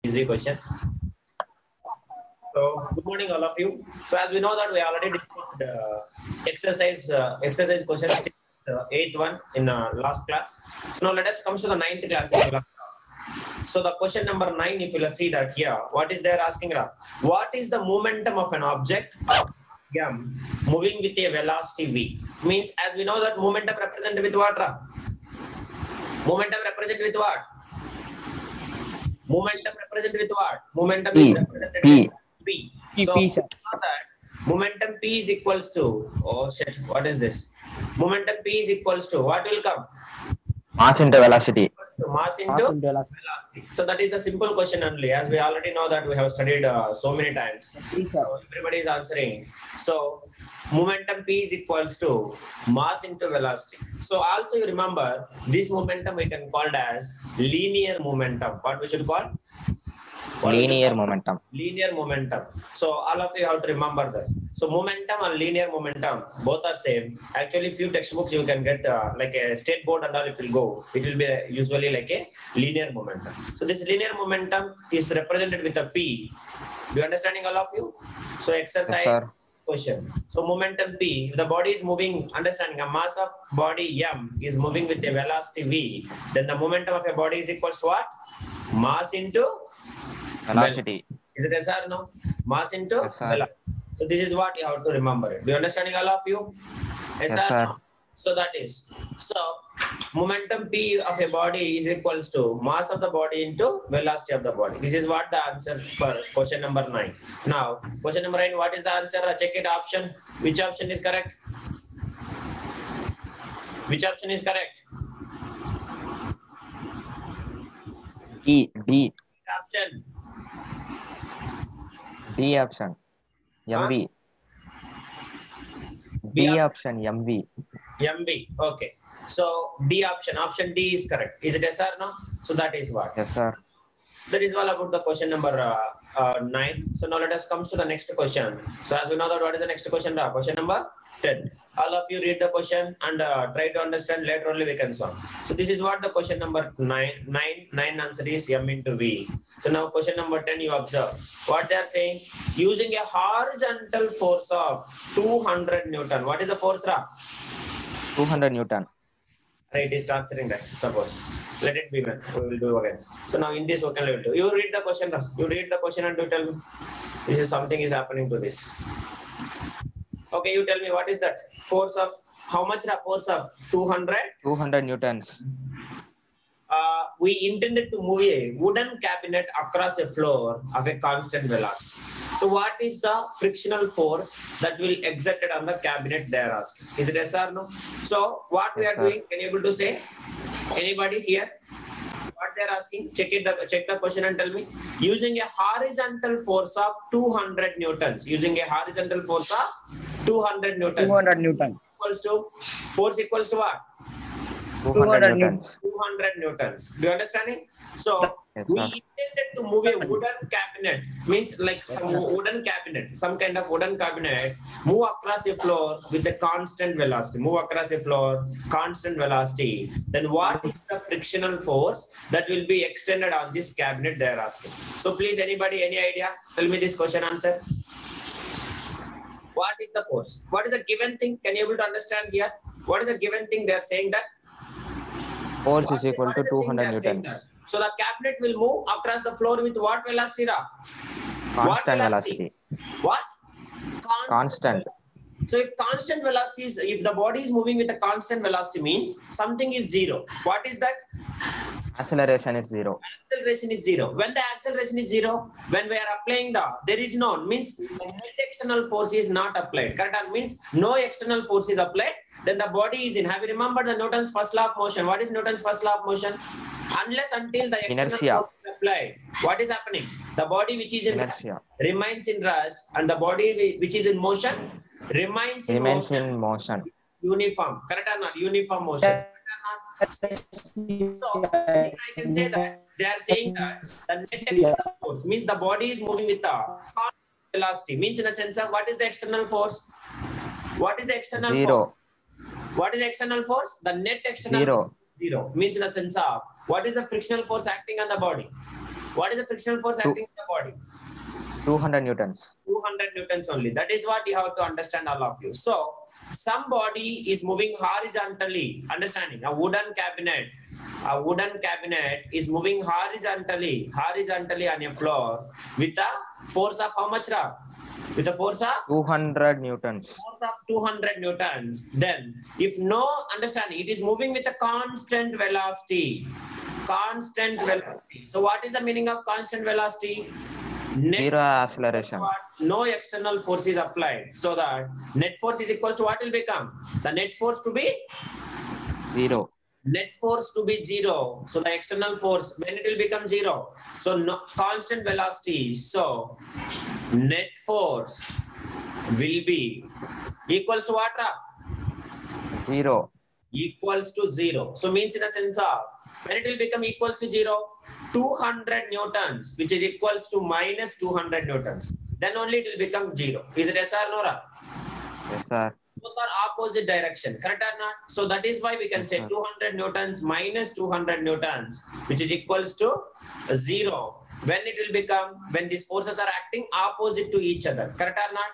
easy question. So, good morning, all of you. So, as we know that we already discussed exercise questions, eighth one in last class. So now let us come to the ninth class. So the question number 9, if you will see that here, what is there asking? What is the momentum of an object of m moving with a velocity v? Means as we know that momentum represented with what? Momentum represented with what? Momentum represented with what? Momentum is represented with p. So that momentum p is equals to, oh shit, what is this? Momentum p is equals to, what will come? Mass into velocity. Mass into velocity. So that is a simple question only, as we already know that we have studied so many times. So everybody is answering. So momentum p is equals to mass into velocity. So also you remember this momentum we can call as linear momentum. What we should call? Linear momentum. Linear momentum. So all of you have to remember that. So momentum and linear momentum both are same. Actually, few textbooks you can get like a state board and all. If you go, it will be usually like a linear momentum. So this linear momentum is represented with a p. Do you understanding, all of you? So exercise. Yes, question. So momentum p, if the body is moving, understanding a mass of body m is moving with a velocity v, then the momentum of a body is equals to what? Mass into velocity. Is it yes or no? Mass into velocity. So this is what you have to remember it. Do you understanding, all of you? Yes, sir. No? So that is. So momentum p of a body is equals to mass of the body into velocity of the body. This is what the answer for question number 9. Now, question number 9, what is the answer? Check it option. Which option is correct? Which option is correct? D. Option. D option. MV. D option. MV. MV. Okay. So D option. Option D is correct. Is it yes or no? So that is what? Yes, sir. That is all about the question number 9. So now let us come to the next question. So as we know that what is the next question? Question number 10. All of you read the question and try to understand. Later only we can solve. So this is what the question number 9 answer is m into v. So now question number 10 you observe. What they are saying? Using a horizontal force of 200 Newton. What is the force? 200 Newton. Right, it is torturing that. Suppose. Let it be, man. We will do again. So now in this, we can do. You read the question. You read the question and you tell me. This is something is happening to this. Okay, you tell me what is that force of how much? The force of 200. 200 newtons. We intended to move a wooden cabinet across a floor of a constant velocity. So what is the frictional force that will exerted on the cabinet they are asking? Is it yes or no? So what we are doing, can you able to say? Anybody here? What they are asking? Check the question and tell me. Using a horizontal force of 200 newtons. Using a horizontal force of 200 newtons. 200 newtons. Force equals to what? 200 newtons. 200 newtons. Do you understanding? So we intended to move a wooden cabinet, means like some wooden cabinet, some kind of wooden cabinet, move across a floor with a constant velocity. Move across a floor, constant velocity. Then what is the frictional force that will be extended on this cabinet they are asking? So please, anybody, any idea? Tell me this question answer. What is the force? What is the given thing? Can you able to understand here? What is the given thing they are saying that? Force is equal to 200 newtons. So the cabinet will move across the floor with what velocity? Constant velocity. What? Constant. So if constant velocity is, if the body is moving with a constant velocity means something is zero. What is that? Acceleration is zero. Acceleration is zero. When the acceleration is zero, when we are applying there is no, means the net external force is not applied. Correct? Means no external force is applied. Then the body is in. Have you remembered the Newton's first law of motion? What is Newton's first law of motion? Unless until the external force is applied, what is happening? The body which is in rest remains in rest, and the body which is in motion remains in motion. Uniform. Correct or not? Uniform motion. So I can say that they are saying that the net external force means the body is moving with the constant velocity. Means in a sense of what is the external force? What is the external force? What is the external force? The net external force. Zero. Means in a sense of what is the frictional force acting on the body? What is the frictional force acting in the body? 200 newtons. 200 newtons only. That is what you have to understand, all of you. So, some body is moving horizontally. Understanding? A wooden cabinet is moving horizontally on a floor with a force of how much, Ra? With a force of 200 newtons. force of 200 newtons. Then, if no understanding, it is moving with a constant velocity. Constant velocity. So, what is the meaning of constant velocity? Zero acceleration. No external force is applied. So that net force is equals to what will become? The net force to be? Zero. Net force to be zero. So the external force, when it will become zero? So no, constant velocity. So net force will be equals to what? Zero. Equals to zero. So means in a sense of, when it will become equals to zero? 200 newtons, which is equals to minus 200 newtons. Then only it will become zero. Is it yes or no? Yes, sir. Both are opposite direction. Correct or not? So that is why we can say 200 newtons minus 200 newtons, which is equals to zero. When it will become, when these forces are acting opposite to each other. Correct or not?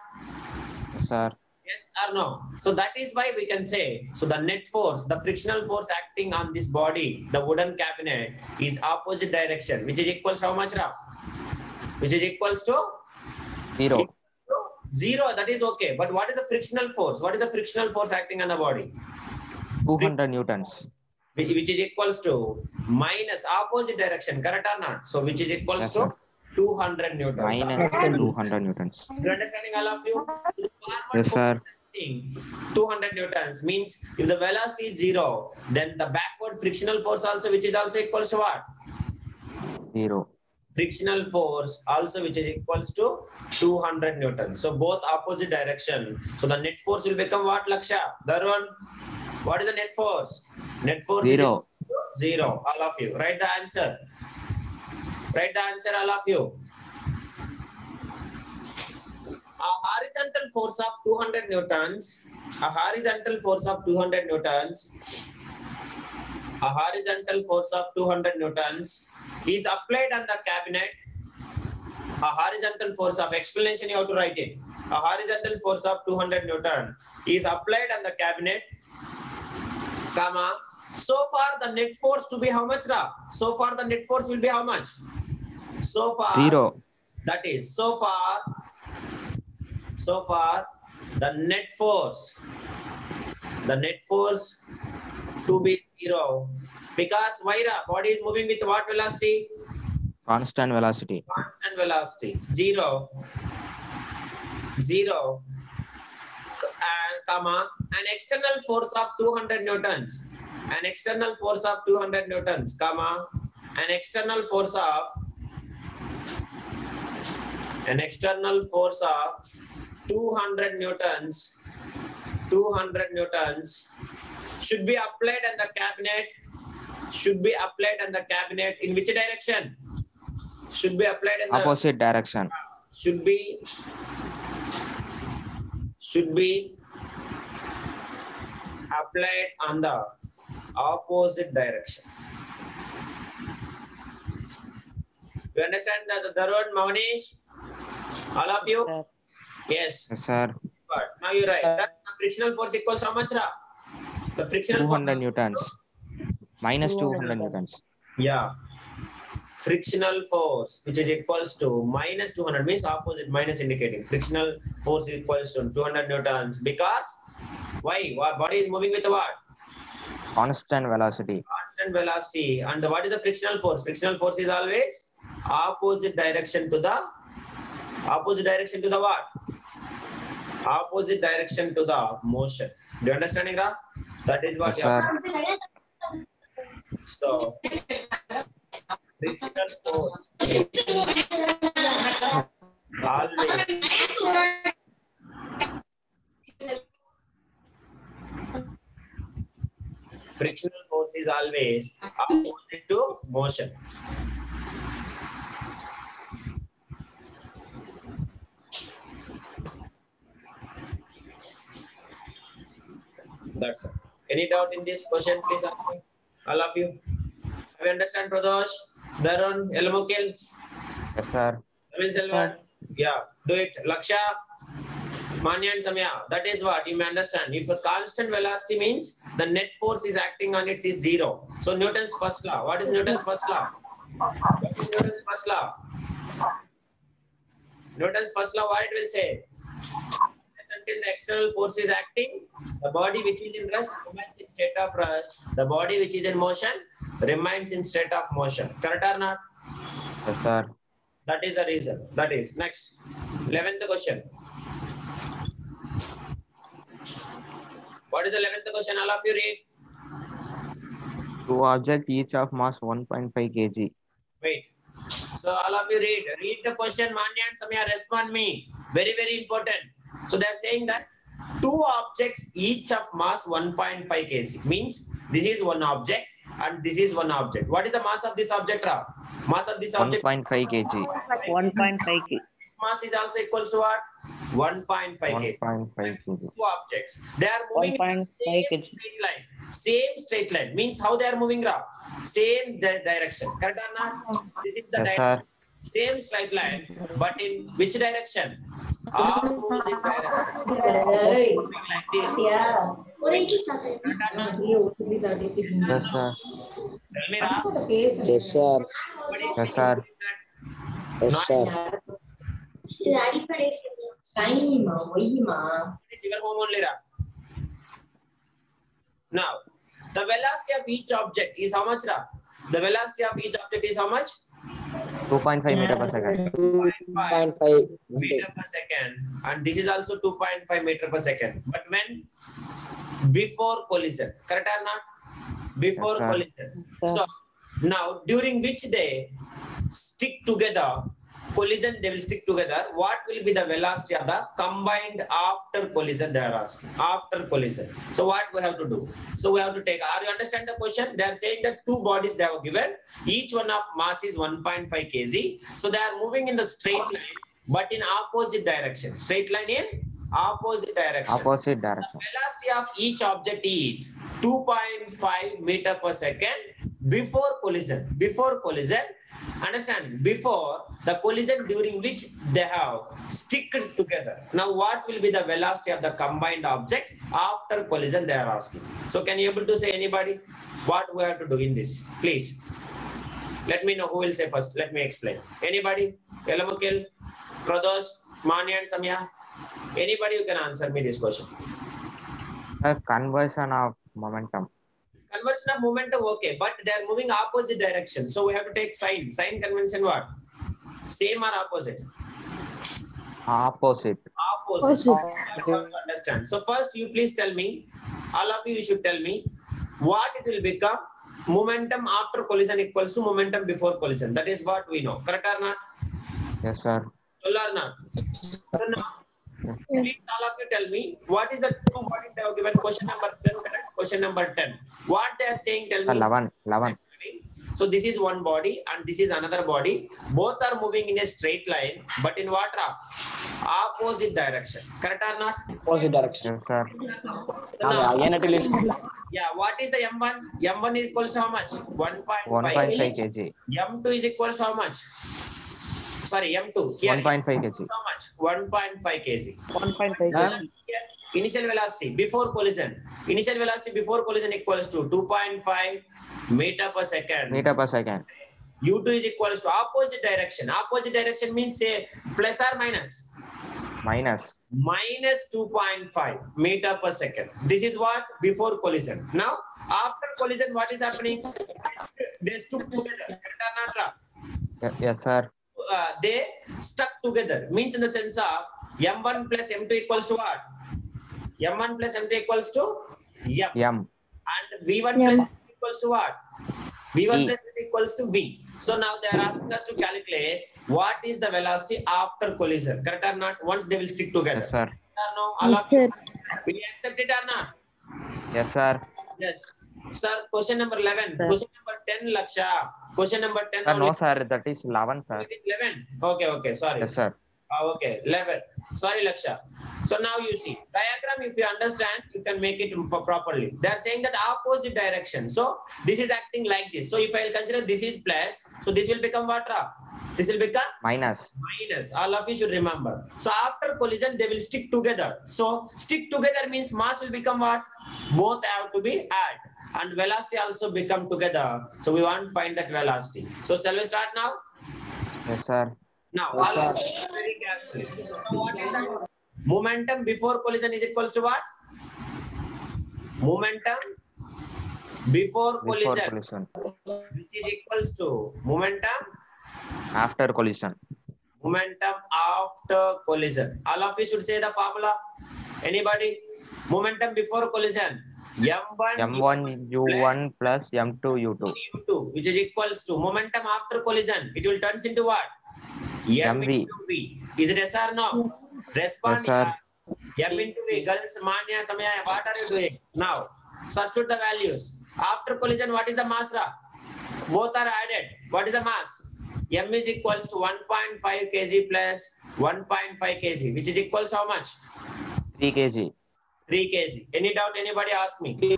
Yes, sir. Yes or no? So that is why we can say, so the net force, the frictional force acting on this body, the wooden cabinet, is opposite direction, which is equals to how much, Ra? Which is equals to? Zero. Equals to zero, that is okay. But what is the frictional force? What is the frictional force acting on the body? 200 newtons. Which is equals to minus opposite direction, correct or not? So which is equals Yes, to sir. 200 newtons. Minus 200 newtons. You understanding, all of you? Yes, sir. 200 newtons means if the velocity is zero, then the backward frictional force also, which is also equals to what? Zero. Frictional force also, which is equals to 200 newtons. So both opposite direction. So the net force will become what, Laksha? Darwan, what is the net force? Net force Zero. is zero. All of you, write the answer. Write the answer, all of you. A horizontal force of 200 newtons, a horizontal force of 200 newtons, a horizontal force of 200 newtons is applied on the cabinet. A horizontal force of, explanation you have to write it. A horizontal force of 200 newton is applied on the cabinet, comma. So far the net force to be how much, Ra? So far the net force will be how much? So far. Zero. That is, so far the net force to be zero, because why, Ra? Body is moving with what velocity? Constant velocity. Constant velocity. Zero, and comma, an external force of 200 newtons, an external force of 200 newtons, comma, an external force of 200 newtons should be applied on the cabinet. In which direction? Should be applied in the Opposite direction. should be applied on the opposite direction. You understand that, Darwan, Mavanish? All of you? Sir. Yes. Yes, sir. Good. Now you write. That frictional force equals how much, Ra? The frictional 200 force. newtons. Minus 200 newtons. Yeah. Frictional force, which is equals to minus 200, means opposite, minus indicating. Frictional force equals to 200 newtons. Because why? Body is moving with what? Constant velocity. Constant velocity. And what is the frictional force? Frictional force is always opposite direction to the what? Opposite direction to the motion. Do you understand, Ra? That is what Yes, you have. sir. So, frictional force always frictional force is always opposite to motion. That's all. Any doubt in this question, please ask me. All of you. Have you understand, Pradosh? Darun, Elamokil, Yes, sir. Navin Selvan. Yeah, do it. Laksha, Manya and Samya. That is what you may understand. If a constant velocity means the net force is acting on it is zero. So Newton's first law. What is Newton's first law? What is Newton's first law? Newton's first law, what it will say? Until the external force is acting, the body which is in rest remains in state of rest. The body which is in motion remains in state of motion. Correct or not? Yes, sir. That is the reason. That is. Next. 11th question. What is the 11th question? All of you read. Two objects each of mass 1.5 kg. Wait. So all of you read. Read the question. Manya and Samya, respond me. Very, very important. So they are saying that two objects each of mass 1.5 kg. Means this is one object and this is one object. What is the mass of this object, Ra? Mass of this object? 1.5 kg. 1.5 kg. This mass is also equals to what? 1.5 kg. 1.5 kg. Two objects. They are moving in 1.5 the same kg. straight line. Same straight line. Means how they are moving, Ra? Same direction. Correct or not? This is the Yes, direction. sir. Same straight line, but in which direction? Opposite direction. Moving like this. Correct or not? Yes, sir. Tell me, Ra. Yes, sir. What is Yes, sir. Yes, sir. It's your home only, Ra. Now, the velocity of each object is how much, Ra? The velocity of each object is how much? 2.5 meter per second. 2.5 meter per second, and this is also 2.5 meter per second. But when before collision, correct or not? Before Yes, sir. collision. So now during which they stick together, collision they will stick together. What will be the velocity of the combined after collision? They are asking after collision. So what we have to do? So we have to take. Are you understand the question? They are saying that two bodies they have given. Each one of mass is 1.5 kg. So they are moving in the straight line, but in opposite direction. Straight line in opposite direction. Opposite direction. Velocity of each object is 2.5 meter per second before collision. Before collision, understand? Before the collision during which they have stick together. Now, what will be the velocity of the combined object after collision? They are asking. So, can you able to say anybody what we have to do in this? Please, let me know who will say first. Let me explain. Anybody? Elamukil, Pradosh, Manya, and Samya. Anybody who can answer me this question? A conversion of momentum. Conversion of momentum, okay, but they are moving opposite direction. So we have to take sign. Sign convention what? Same or opposite? Opposite. Opposite. That's how to understand. So first you please tell me, all of you should tell me what it will become. Momentum after collision equals to momentum before collision. That is what we know. Correct or not? Yes, sir. Full or not? So now, please all of you tell me what is the two bodies they have given. Question number 10, correct? Question number 10. What they are saying, tell me. 11. 11. So this is one body and this is another body. Both are moving in a straight line, but in what? Opposite direction. Correct or not? Opposite direction. Yes, sir. So now, Yeah, what is the M1? M1 is equals to how much? 1.5. 1.5 kg. M2 is equals to how much? Sorry, M2. Here, 1.5 kg. how much? 1.5 kg. 1.5 kg. Here, initial velocity before collision. Initial velocity before collision equals to 2.5 meter per second. Meter per second. U2 is equals to opposite direction. Opposite direction means say plus or minus? Minus. Minus 2.5 meter per second. This is what? Before collision. Now, after collision, what is happening? They stuck together. Correct or not, Ra? Yes, sir. They stuck together. Means in the sense of M1 plus M2 equals to what? M1 plus M2 equals to M. M. And V1 plus M2 equals to what? V1 plus M2 equals to V. So now they are asking us to calculate what is the velocity after collision. Correct or not? Once they will stick together. Yes, sir. No, all of you. Will you accept it or not? Yes, sir. Yes. Sir, question number 11. Question number 10, Laksha. Question number 10. Sir, no, sir. That is 11, sir. It is 11. Okay, okay. Sorry. Yes, sir. Okay, 11. Sorry, Laksha. So now you see diagram. If you understand, you can make it for properly. They are saying that opposite direction. So this is acting like this. So if I will consider this is plus, so this will become what? This will become minus. minus. All of you should remember. So after collision, they will stick together. So stick together means mass will become what? Both have to be add, and velocity also become together. So we want to find that velocity. So shall we start now? Yes, sir. Now, Yes, all sir. of you very carefully. So what is that? Momentum before collision is equals to what? Momentum before Before collision, collision. which is equals to momentum After collision. after collision. All of you should say the formula. Anybody? Momentum before collision. M1 U1 plus M2 U2. U2, which is equals to momentum after collision. It will turns into what? MV. into V. Is it yes or no? Respond. Yes, sir. M into V. Girls, Manya, Samaya, what are you doing? Now, substitute the values. After collision, what is the mass? Both are added. What is the mass? M is equals to 1.5 kg plus 1.5 kg, which is equals to how much? 3 kg. 3 kg. Any doubt? Anybody ask me?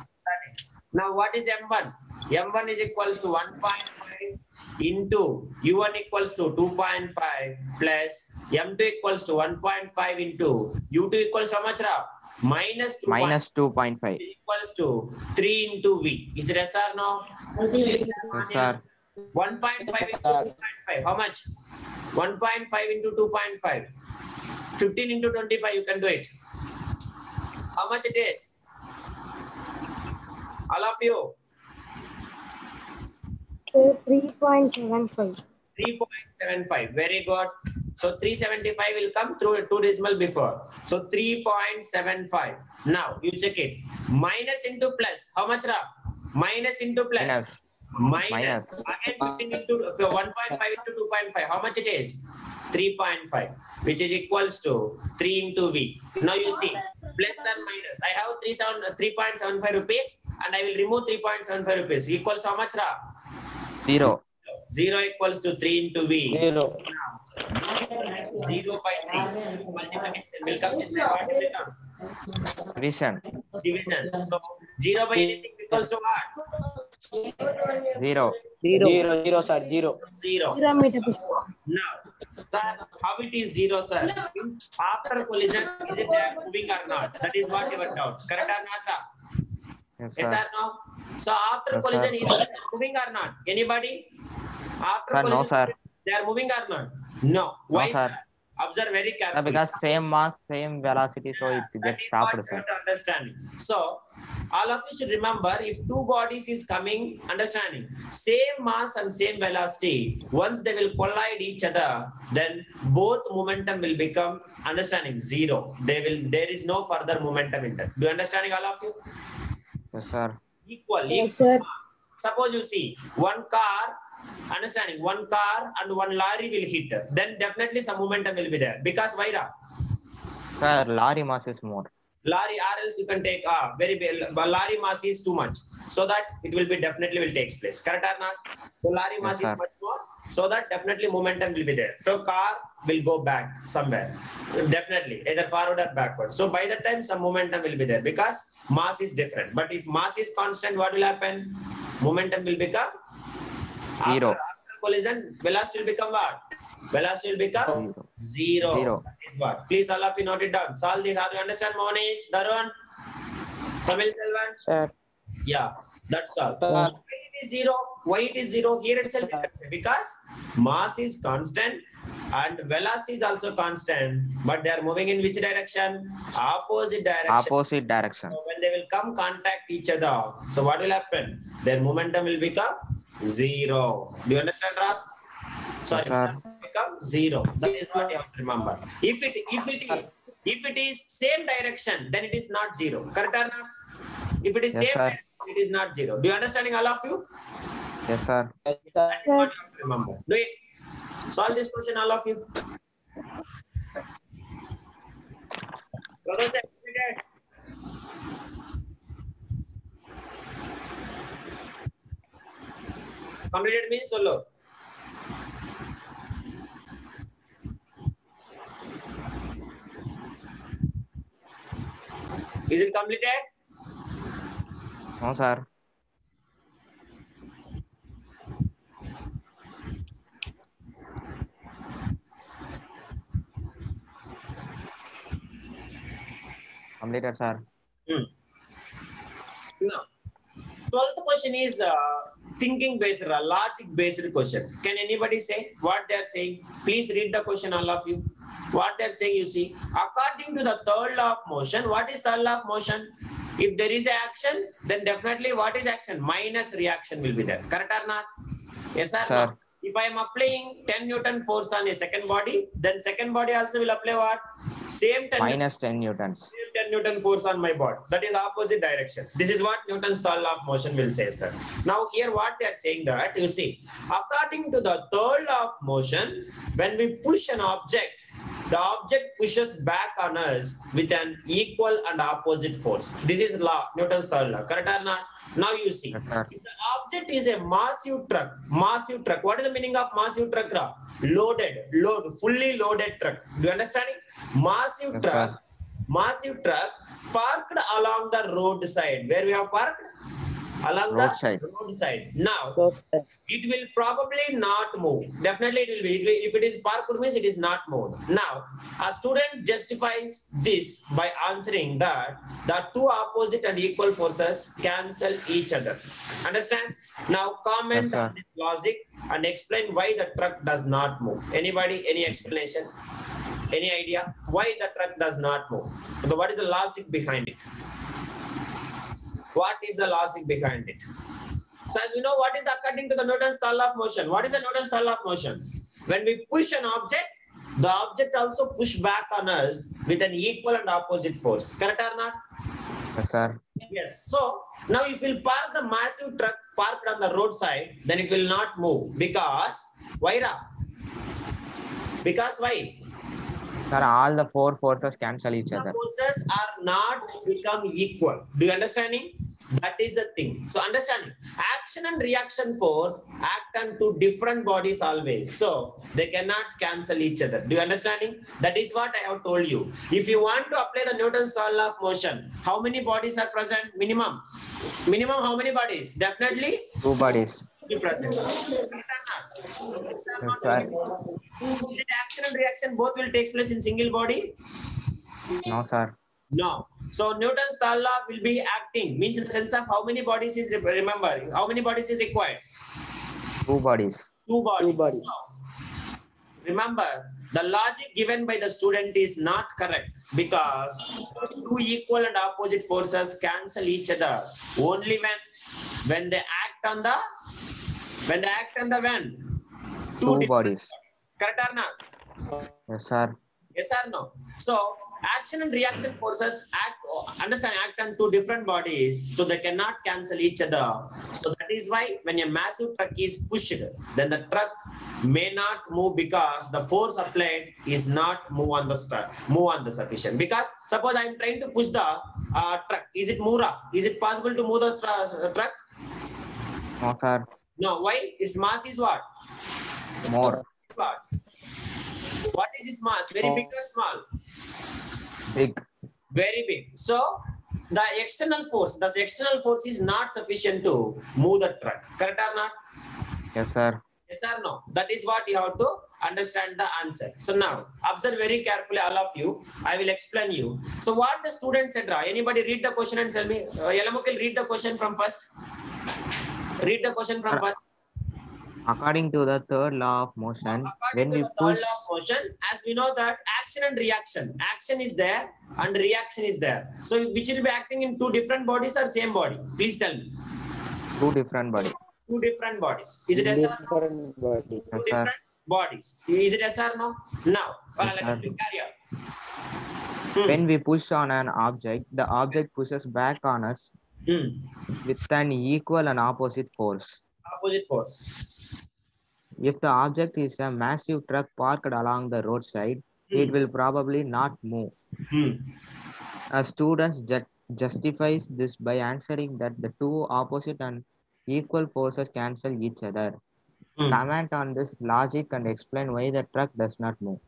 Now, what is M1? M1 is equals to 1.5 into U1 equals to 2.5 plus M2 equals to 1.5 into U2 equals to how much? Minus 2. Minus 2.5. Is equals to 3 into V. Is it yes or no? Yes, sir. 1.5 into 2.5. How much? 1.5 into 2.5. 15 into 25. You can do it. How much it is? All of you. 3.75. 3.75. Very good. So 375 will come through 2 decimal before. So 3.75. Now you check it. Minus into plus. How much? Minus into plus. Minus. Minus. Again 15 into 1.5 into 2.5. How much it is? 3.5, which is equals to 3 into V. Now you see plus and minus. I have 3.75 rupees and I will remove 3.75 rupees. Equals to how much? 0. 0 equals to 3 into V. 0. 0 by 3. Multiplication will come this way. What will come? Division. Division. So 0 by anything equals to what? 0. 0, sir. 0. 0. Meter. Now, sir, how it is 0, sir? Means after collision, is it moving or not? That is what your doubt. Correct or not? Yes, Yes sir. or no? So after Yes, collision, sir. is it moving or not? Anybody? After Sir, collision, no, sir. they are moving or not? No. Why? No, sir. Sir? Observe very Sir, carefully. because same mass, same velocity, so it That gets is what stopped, you sir. have to understand. So, all of you should remember, if two bodies is coming, understanding, same mass and same velocity, once they will collide each other, then both momentum will become, understanding, 0. There is no further momentum in that. Do you understanding, all of you? Yes, sir. Equal. Yes, sir. Suppose you see one car, understanding, one car and one lorry will hit, then definitely some momentum will be there. Because why? Sir, lorry mass is more. Lorry, or else you can take very big, but lorry mass is too much, so that it will be definitely will takes place. Correct or not? So lorry mass sir. is much more, so that definitely momentum will be there. So car will go back somewhere, definitely either forward or backward. So by that time some momentum will be there because mass is different. But if mass is constant, what will happen? Momentum will become 0. After collision, velocity will become what? Velocity will become 0. 0. That is what. Please, all of you note it down. Solve this. How do you understand, Monish, Darun, Tamil Selvan? Sir. Yeah, that's all. Sir. Why it is 0? Why it is 0? Here itself, you can say, because mass is constant and velocity is also constant, but they are moving in which direction? Opposite direction. Opposite direction. So when they will come contact each other, so what will happen? Their momentum will become 0. Do you understand, Ra? Sorry, sir. become 0. That is what you have to remember. If it is same direction, then it is not 0. Correct or not? If it is Yes, same sir. direction, it is not 0. Do you understanding, all of you? Yes, sir. That is what you have to remember. Do it. Solve this question, all of you. Professor, completed. Completed means solo. Is it completed? No, sir. Completed, sir. Hmm. Now, 12th question is thinking based, logic based question. Can anybody say what they are saying? Please read the question, all of you. What they are saying, you see. According to the third law of motion, what is third law of motion? If there is a action, then definitely what is action? Minus reaction will be there. Correct or not? Yes or Sir. no? If I am applying 10 Newton force on a second body, then second body also will apply what? Same 10 Minus 10 newtons. 10 Newton force on my body. That is opposite direction. This is what Newton's third law of motion will say. That. Now here what they are saying that, you see, according to the third law of motion, when we push an object, the object pushes back on us with an equal and opposite force. This is law, Newton's third law. Correct or not? Now you see, Yes, sir. if the object is a massive truck, what is the meaning of massive truck? Fully loaded truck. Do you understand it? Massive Yes, truck, sir. massive truck parked along the roadside. Where we have parked? Along Roadside. the roadside. Now, So, it will probably not move. Definitely it will be. If it is parked means it is not moved. Now, a student justifies this by answering that the two opposite and equal forces cancel each other. Understand? Now, comment Yes, sir. on this logic and explain why the truck does not move. Anybody, any explanation? Any idea why the truck does not move? What is the logic behind it? What is the logic behind it? So as we know, what is according to the Newton's third law of motion? What is the Newton's third law of motion? When we push an object, the object also push back on us with an equal and opposite force. Correct or not? Yes, sir. Yes. So now if you park the massive truck parked on the roadside, then it will not move because why? Because why? Sir, all the four forces cancel each The other. forces are not become equal. Do you understanding? That is the thing. So understanding, action and reaction force act on two different bodies always. So they cannot cancel each other. Do you understanding? That is what I have told you. If you want to apply the Newton's third law of motion, how many bodies are present? Minimum. Minimum how many bodies? Definitely Two bodies. be present. Yes, sir. Is it action and reaction both will take place in single body? No, sir. No. So Newton's third law will be acting, means in the sense of how many bodies is, remember, how many bodies is required? Two bodies. Two bodies. Two bodies. So, remember, the logic given by the student is not correct because two equal and opposite forces cancel each other only when they act on the Two different bodies. Correct or not? Yes, sir. Yes or no? So action and reaction forces act on two different bodies, so they cannot cancel each other. So that is why when a massive truck is pushed, then the truck may not move because the force applied is not move on the sufficient. Because suppose I am trying to push the truck, is it Mura? Is it possible to move the truck? No, sir. No. Why? Its mass is what? More. What is its mass? Very big or small? Big. Very big. So the external force is not sufficient to move the truck. Correct or not? Yes, sir. Yes or no? That is what you have to understand the answer. So now observe very carefully, all of you. I will explain you. So what the student said, anybody read the question and tell me. Yelamukil, read the question from first. Read the question from first. According to the third law of motion, when According to we the push, third law of motion, as we know that action and reaction. Action is there and reaction is there. So which will be acting in two different bodies or same body? Please tell me. two different bodies. Two different bodies. Is it yes or no? Different body. Two Yes, sir. different bodies. Is it yes or no? Now, Yes, let sir. me carry on. When we push on an object, the object pushes back on us with an equal and opposite force. Opposite force. If the object is a massive truck parked along the roadside, it will probably not move. A student justifies this by answering that the two opposite and equal forces cancel each other. Comment on this logic and explain why the truck does not move.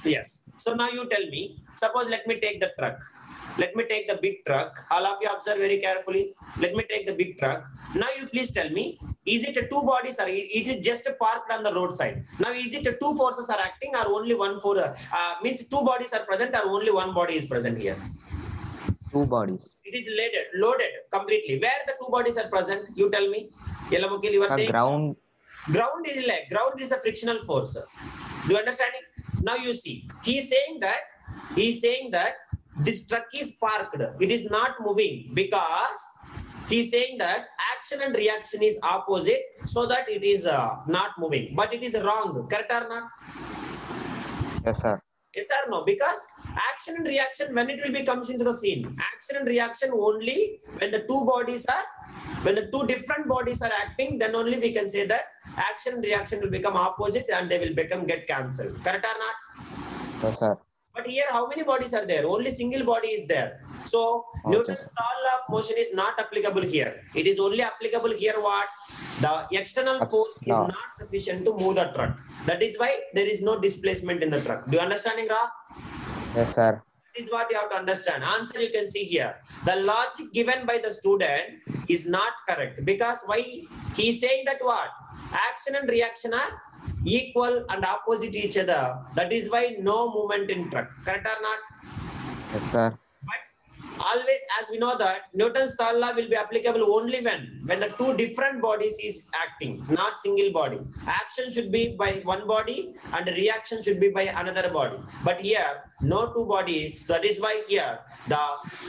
Yes. So now you tell me, suppose let me take the truck. Let me take the big truck. All of you observe very carefully. Let me take the big truck. Now you please tell me, is it a two bodies or is it just parked on the roadside? Now is it a two forces are acting or only one force? Means two bodies are present or only one body is present here? Two bodies. It is loaded completely. Where the two bodies are present? You tell me. Yelamukil, you are The saying ground. Ground is a frictional force. Do you understand it? Now you see, he is saying that this truck is parked. It is not moving because he is saying that action and reaction is opposite, so that it is not moving. But it is wrong. Correct or not? Yes, sir. Yes or no? Because action and reaction, when it will be comes into the scene, action and reaction only when the two different bodies are acting, then only we can say that action and reaction will become opposite and they will get cancelled. Correct or not? Yes, sir. But here, how many bodies are there? Only single body is there. So Newton's law of motion is not applicable here. It is only applicable here. What? The external force is not sufficient to move the truck. That is why there is no displacement in the truck. Do you understand, Ingra? Yes, sir. That is what you have to understand. Answer you can see here. The logic given by the student is not correct. Because why? He is saying that what? Action and reaction are equal and opposite each other. That is why no movement in truck. Correct or not? Yes, sir. But always, as we know that Newton's third law will be applicable only when the two different bodies is acting, not single body. Action should be by one body and reaction should be by another body. But here, no two bodies. That is why here the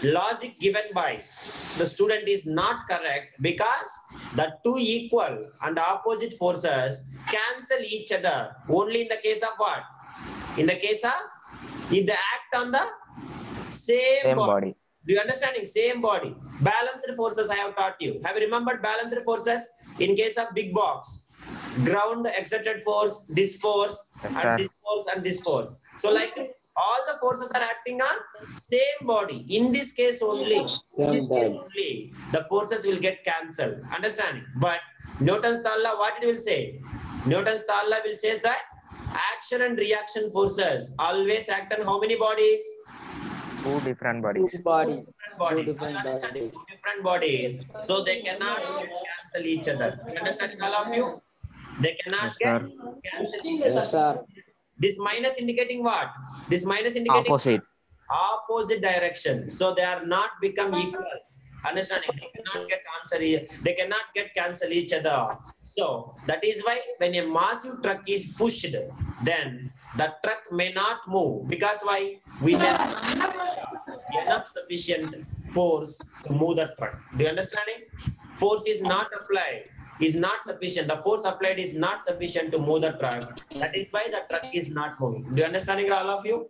logic given by the student is not correct, because the two equal and opposite forces cancel each other only in the case of what? In the case of if they act on the same body. Do you understanding? Same body. Balanced forces I have taught you. Have you remembered balanced forces? In case of big box, ground exerted force, this force, and this force and this force. So like all the forces are acting on same body. In this case only, the forces will get cancelled. Understanding? But Newton's third law, what it will say? Newton's third law will say that action and reaction forces always act on how many bodies? Two different bodies. Different bodies. So they cannot cancel each other. You understand, all of you? They cannot cancel each other. Yes, sir. This minus indicating what? This minus indicating opposite direction. So they are not become equal. Understanding? They cannot get answer. They cannot get cancel each other. So that is why when a massive truck is pushed, then the truck may not move. Because why? We may not have enough sufficient force to move the truck. Do you understand it? Force is not applied, is not sufficient. The force applied is not sufficient to move the truck. That is why the truck is not moving. Do you understand, all of you?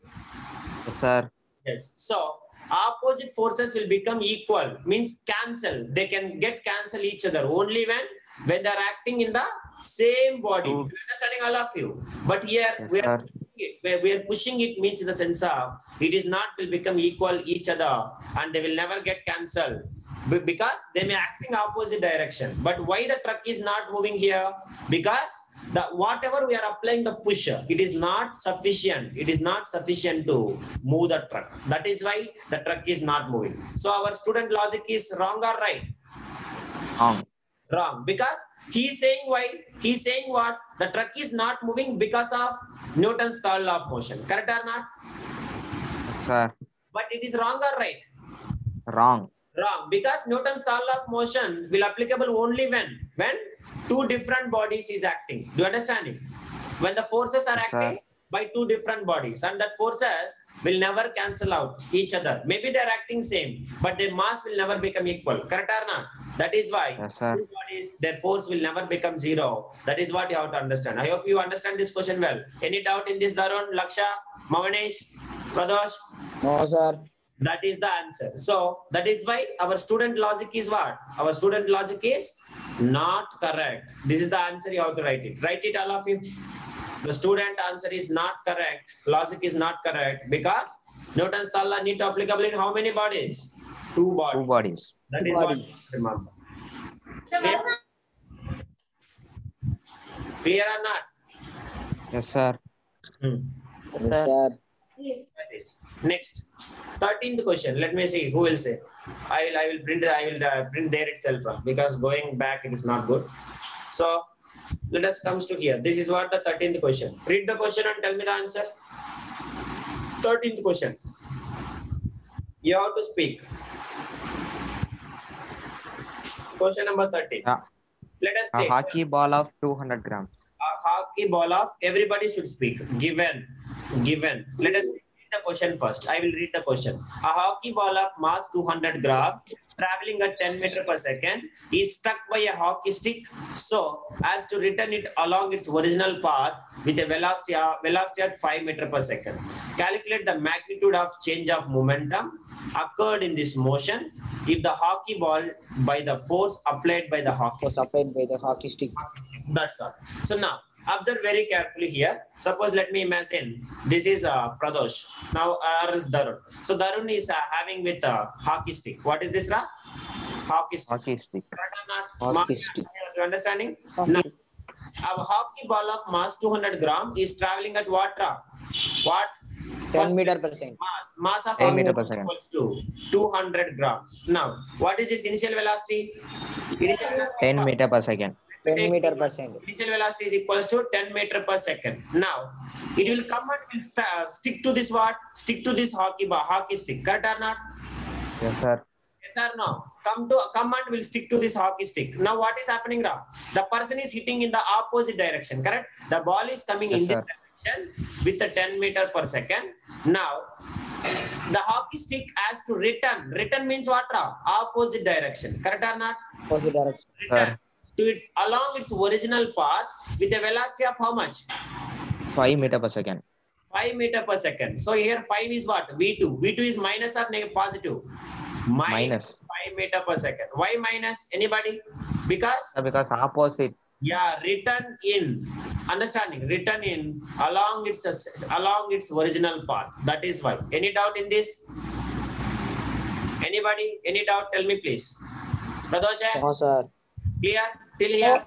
Yes, sir. Yes. So opposite forces will become equal, means cancel. They can get cancel each other only when they are acting in the same body. You understanding, all of you? But here we are pushing it, means in the sense of it is not will become equal each other and they will never get cancelled because they may act in opposite direction. But why the truck is not moving here? Because the whatever we are applying the push, it is not sufficient. It is not sufficient to move the truck. That is why the truck is not moving. So our student logic is wrong or right? Wrong. Because he is saying why? He is saying what? The truck is not moving because of Newton's third law of motion. Correct or not? Sir. But it is wrong or right? Wrong. Wrong. Because Newton's third law of motion will applicable only when two different bodies is acting. Do you understand it? When the forces are acting by two different bodies, and that forces will never cancel out each other. Maybe they are acting same, but their mass will never become equal. Correct or not? That is why two bodies, their force will never become zero. That is what you have to understand. I hope you understand this question well. Any doubt in this, Darun, Laksha, Mavanesh, Pradosh? No, sir. That is the answer. So that is why our student logic is what? Our student logic is not correct. This is the answer. You have to write it. Write it, all of you. The student answer is not correct. Logic is not correct because Newton's third law need to applicable in how many bodies? Two bodies. Two bodies. That is what remember. Clear or not? Yes, sir. Sir. That is. Next, 13th question. Let me see who will say. I will print print there itself because going back it is not good. So let us comes to here. This is what the 13th question. Read the question and tell me the answer. 13th question. You have to speak. Question number 13. Let us A take hockey ball of 200 grams. a hockey ball of, everybody should speak. Given. Let us read the question first. I will read the question. A hockey ball of mass 200 grams traveling at 10 meter per second is struck by a hockey stick so as to return it along its original path with a velocity at 5 meter per second. Calculate the magnitude of change of momentum occurred in this motion if the hockey ball by the force applied by the hockey Was stick. applied by the hockey stick. That's all. So now observe very carefully here. Suppose let me imagine this is Pradosh. Now or else Darun. So Darun is having with a hockey stick. What is this, Ra? Hockey stick. Hockey stick. Correct or not? Hockey stick. You understanding? Now, a hockey ball of mass 200 gram is traveling at what, Ra? What? 10 meter per second. Mass of 10 hockey meter per ball second. equals to 200 grams. Now, what is its initial velocity? Initial velocity 10 meter per second. 10 meter per second. Initial velocity is equals to 10 meter per second. Now, it will come and will stick to this what? Stick to this hockey stick. Correct or not? Yes, sir. Yes or no? Come and will stick to this hockey stick. Now, what is happening now? The person is hitting in the opposite direction. Correct? The ball is coming Yes, in this sir. direction with a 10 meter per second. Now, the hockey stick has to return. Return means what? Ra? Opposite direction. Correct or not? Opposite direction. Return to its along its original path with a velocity of how much? 5 meter per second. 5 meter per second. So here 5 is what? V2. V2 is minus or positive? Minus. 5 meter per second. Why minus? Anybody? Because Because opposite. return in. Understanding? Return in along its original path. That is why. Any doubt in this? Anybody? Any doubt? Tell me please. Pradosh, No, sir. clear till here?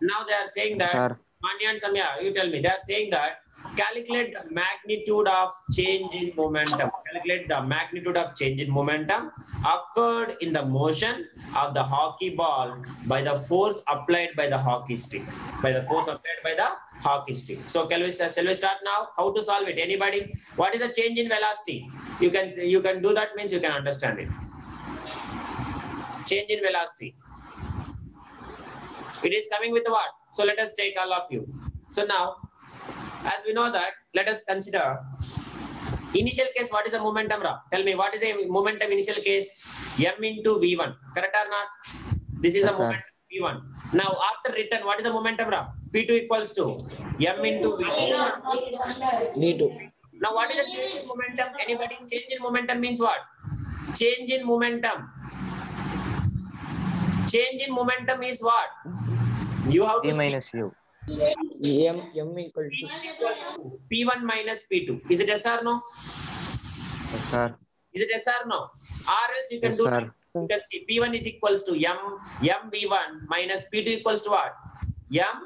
Now they are saying that. Sir. Manya and Samya, you tell me. They are saying that calculate the magnitude of change in momentum. Calculate the magnitude of change in momentum occurred in the motion of the hockey ball by the force applied by the hockey stick. By the force applied by the hockey stick. So shall we start now? How to solve it? Anybody? What is the change in velocity? You can do that, means you can understand it. Change in velocity. It is coming with what? So let us take all of you. So now, as we know that, let us consider initial case. What is the momentum, Ra? Tell me, what is a momentum initial case? M into V1. Correct or not? This is Yes, a momentum V1. Now, after return, what is the momentum, Ra? P2 equals to M into V2. V2. Now, what is the change in momentum? Anybody? Change in momentum means what? Change in momentum. Change in momentum is what? You have P to minus U. M equal to equals to P1 minus P2. Is it yes or no? Yes, sir. Is it yes or no? Or else you can Yes, do sir. that. You can see P1 is equals to M V1 minus P2 equals to what? M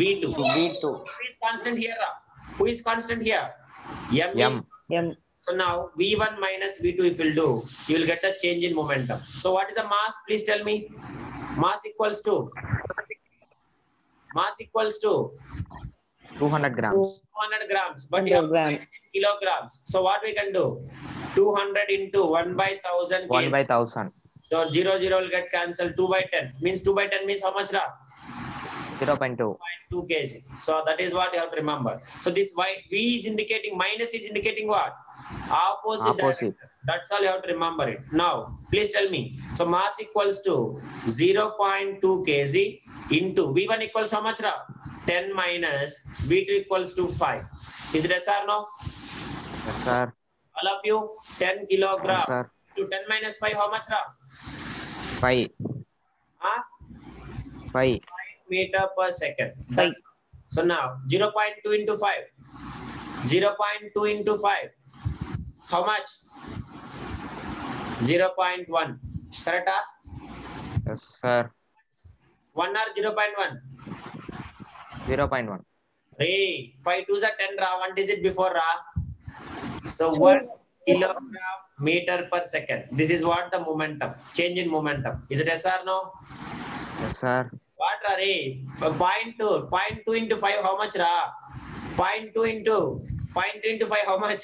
V2. V2. Who is constant here? Ra? Who is constant here? M. M. M. So now V1 minus V2 if you will do, you will get a change in momentum. So what is the mass? Please tell me. Mass equals to 200 grams. 200 grams, but you have 100 gram. kilograms. So what we can do? 200 into 1 by 1000 1 kg. by 1000. So 0 will get cancelled. 2 by 10 means 2 by 10 means how much, Ra? 0.2. 2 kg. So that is what you have to remember. So this V is indicating, minus is indicating what? Opposite. Opposite. That's all you have to remember it. Now, please tell me. So mass equals to 0.2 kg into V1 equals how much, Ra? 10 minus V2 equals to 5. Is it yes or no? Yes, sir. All of you, 10 kilogram Yes, sir. to 10 minus 5, how much, Ra? 5. Huh? 5. Meter per second. That's, so now 0.2 into 5. 0.2 into 5. How much? 0.1. Correct? Yes, sir. 1 or 0.1? 0.1. Ray, 5 2s are 10 ra. 1 digit before ra. So 1 kilogram meter per second. This is what the momentum, change in momentum. Is it yes or no? Yes, sir. What ra Ray? 0.2 into 5, how much ra? 0.2 into 5, how much?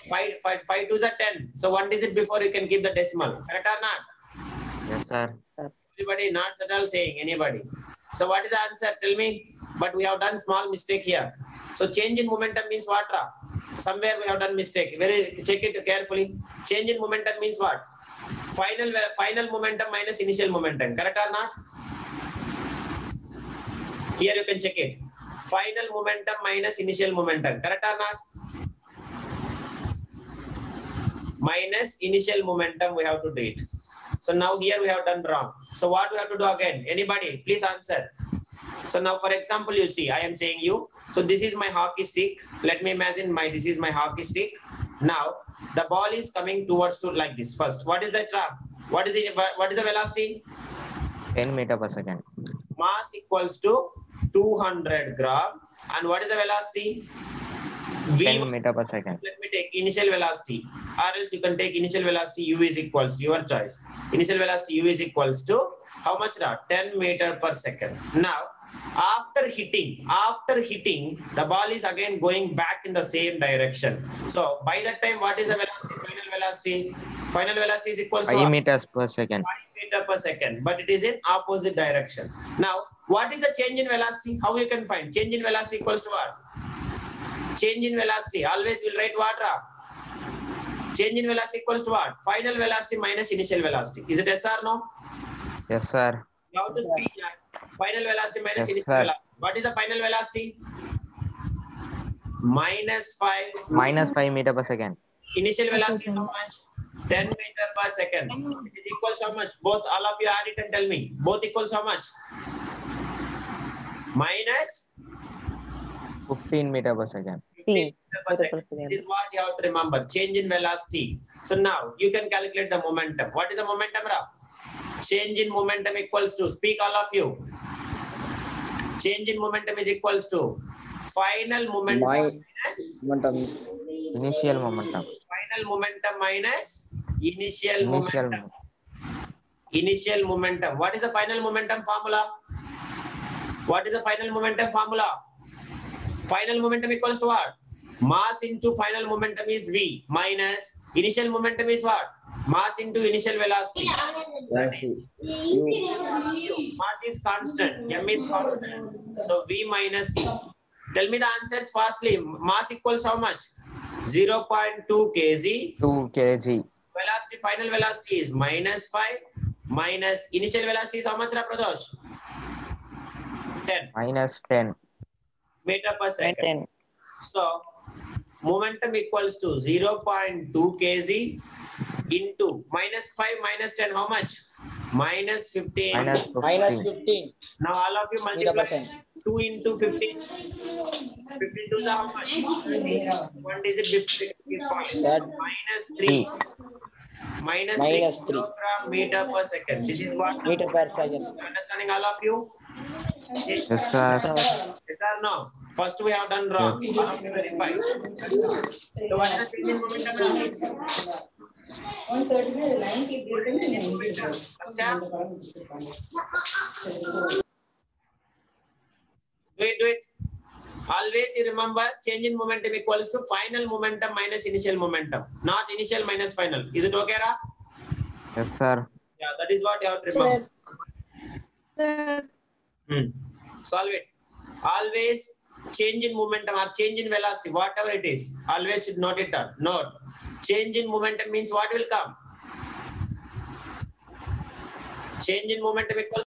5 2s are 10. So 1 digit before you can keep the decimal. Correct or not? Yes, sir. Everybody not at all saying anybody. So what is the answer? Tell me. But we have done small mistake here. So change in momentum means what? Ra? Somewhere we have done mistake. Check it carefully. Change in momentum means what? Final momentum minus initial momentum. Correct or not? Here you can check it. Final momentum minus initial momentum. Correct or not? Minus initial momentum we have to do it. So now here we have done wrong. So what we have to do again? Anybody, please answer. So now, for example, you see, I am saying you. So this is my hockey stick. Let me imagine this is my hockey stick. Now the ball is coming towards to like this. First, what is the track? What is it? What is the velocity? 10 meter per second. Mass equals to 200 gram. And what is the velocity? 10 meter per second. Let me take initial velocity, or else you can take initial velocity u is equals to your choice. Initial velocity u is equals to how much? 10 meter per second. Now, after hitting, the ball is again going back in the same direction. So by that time, what is the velocity? Final velocity. Final velocity is equals to 5 what? meters per second. 5 meter per second, but it is in opposite direction. Now, what is the change in velocity? How you can find change in velocity equals to what? Change in velocity, always will write what? Change in velocity equals to what? Final velocity minus initial velocity. Is it yes or no? Yes, sir. You have to speak that. Final velocity minus Yes, initial sir. velocity. What is the final velocity? Minus 5. Minus 5 meter per second. Initial velocity is how much? 10 meter per second. It is equals how much? Both, all of you add it and tell me. Both equals how much? Minus 15 meter per second. 15 meter per second. This is what you have to remember. Change in velocity. So now you can calculate the momentum. What is the momentum, Ra? Change in momentum equals to, speak all of you. Change in momentum is equals to final momentum minus Initial momentum. final momentum minus initial momentum. Initial momentum. What is the final momentum formula? What is the final momentum formula? Final momentum equals to what? Mass into final momentum is V minus initial momentum is what? Mass into initial velocity. Mass is constant. M is constant. So V minus E. Tell me the answers fastly. Mass equals how much? 0.2 kg. 2 kg. Velocity, final velocity is minus 5 minus initial velocity is how much, Pradosh? 10 Minus 10. meter per second. So momentum equals to 0.2 kg into minus 5 minus 10, how much? Minus 15. Minus 15. Now all of you multiply 2 into 15. 15 to how much? 1 digit difference. Minus 3. Minus 3 kilogram meter per second. This is what? Meter per second. Understanding all of you? Yes, sir. Yes or no? First we have done wrong. Yes. All of you verify. So what is the change in momentum? What is change in momentum? Akshay? Do it. Always you remember change in momentum equals to final momentum minus initial momentum, not initial minus final. Is it okay, Ra? Yes, sir. Yeah, that is what you have to remember. Solve it. Always change in momentum or change in velocity, whatever it is, always should note it down. Note. Change in momentum means what will come? Change in momentum equals